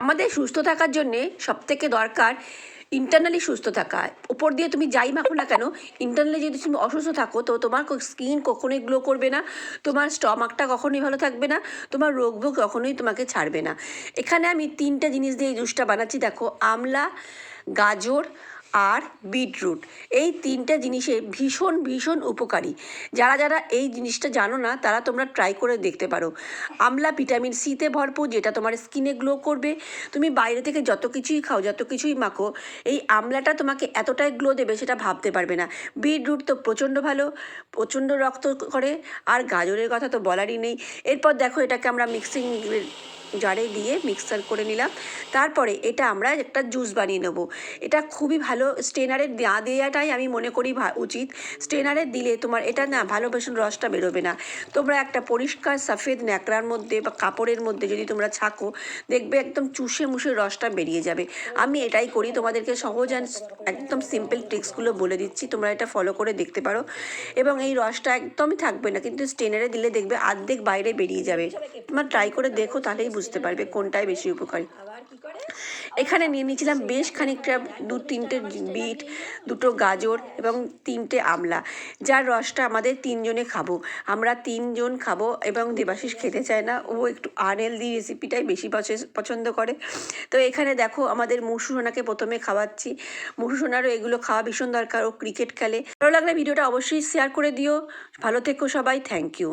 আমাদের সুস্থ থাকার জন্যে সবথেকে দরকার ইন্টারনালি সুস্থ থাকা। উপর দিয়ে তুমি যাই মাখো না কেন, ইন্টারনালি যদি তুমি অসুস্থ থাকো তো তোমার স্কিন কখনোই গ্লো করবে না, তোমার স্টমাকটা কখনোই ভালো থাকবে না, তোমার রোগভোগ কখনোই তোমাকে ছাড়বে না। এখানে আমি 3টে জিনিস দিয়ে এই জুসটা বানাচ্ছি। দেখো, আমলা, গাজর আর বিটরুট, এই 3টে জিনিসে ভীষণ ভীষণ উপকারী। যারা যারা এই জিনিসটা জানো না তারা তোমরা ট্রাই করে দেখতে পারো। আমলা ভিটামিন সিতে ভরপুর, যেটা তোমার স্কিনে গ্লো করবে। তুমি বাইরে থেকে যত কিছুই খাও, যত কিছুই মাখো, এই আমলাটা তোমাকে এতটাই গ্লো দেবে সেটা ভাবতে পারবে না। বিটরুট তো প্রচণ্ড ভালো, প্রচণ্ড রক্ত করে। আর গাজরের কথা তো বলারই নেই। এরপর দেখো, এটাকে আমরা মিক্সিং জারে দিয়ে মিক্সার করে নিলাম। তারপরে এটা আমরা একটা জুস বানিয়ে নেব। এটা খুবই ভালো, স্ট্রেনারে না দেওয়াটাই আমি মনে করি উচিত। স্ট্রেনারে দিলে তোমার এটা না ভালো ভীষণ রসটা বেরোবে না। তোমরা একটা পরিষ্কার সফেদ ন্যাকড়ার মধ্যে বা কাপড়ের মধ্যে যদি তোমরা ছাকো, দেখবে একদম চুষে মুষে রসটা বেরিয়ে যাবে। আমি এটাই করি, তোমাদেরকে সহজ অ্যান্ড একদম সিম্পল ট্রিক্সগুলো বলে দিচ্ছি, তোমরা এটা ফলো করে দেখতে পারো। এবং এই রসটা একদমই থাকবে না, কিন্তু স্ট্রেনারে দিলে দেখবে অর্ধেক বাইরে বেরিয়ে যাবে। তোমরা ট্রাই করে দেখো, তাহলেই বুঝতে পারবে কোনটাই বেশি উপকারী। এখানে নিয়ে নিয়েছিলাম বেশ খানিকটা 2-3টে বিট, 2টো গাজর এবং 3টে আমলা, যার রসটা আমাদের 3জনে খাবো। আমরা 3জন খাবো এবং দেবাশিস খেতে চায় না, ও একটু আনহেলদি রেসিপিটাই বেশি পছন্দ করে। তো এখানে দেখো, আমাদের মুসুসোনাকে প্রথমে খাওয়াচ্ছি। মুসুসোনারও এগুলো খাওয়া ভীষণ দরকার, ও ক্রিকেট খেলে। ভালো লাগলে ভিডিওটা অবশ্যই শেয়ার করে দিও। ভালো থেকো সবাই, থ্যাংক ইউ।